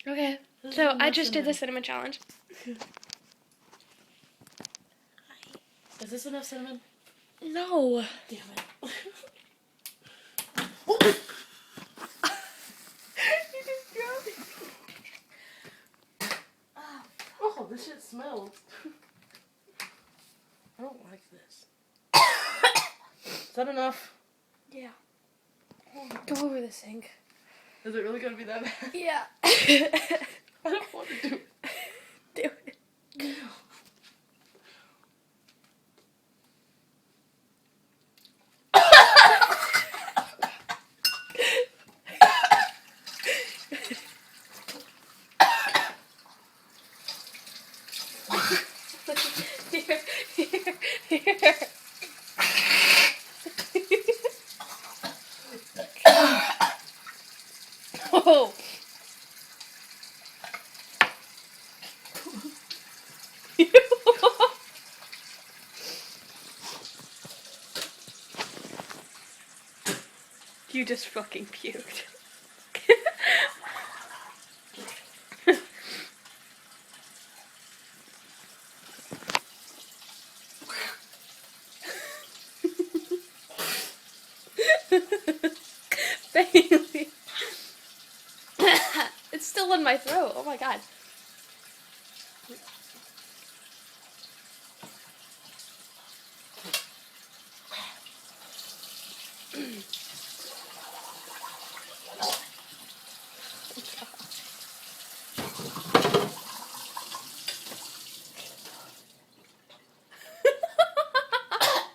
Okay. This So is I not just did the cinnamon. cinnamon challenge. Is this enough cinnamon? No. Damn it. You just dropped it. Oh, this shit smells. I don't like this. Is that enough? Yeah. Go over the sink. Is it really gonna be that bad? Yeah. I don't want to do it. Do it. Here, here, here. Oh. You just fucking puked. Bailey. It's still in my throat. Oh my god.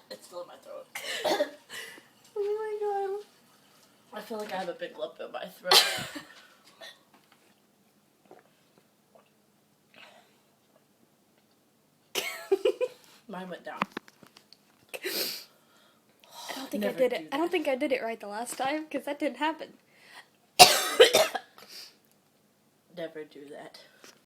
It's still in my throat. Oh I feel like I have a big lump in my throat. Mine went down. I don't think Never I did do it. I don't think I did it right the last time because that didn't happen. Never do that.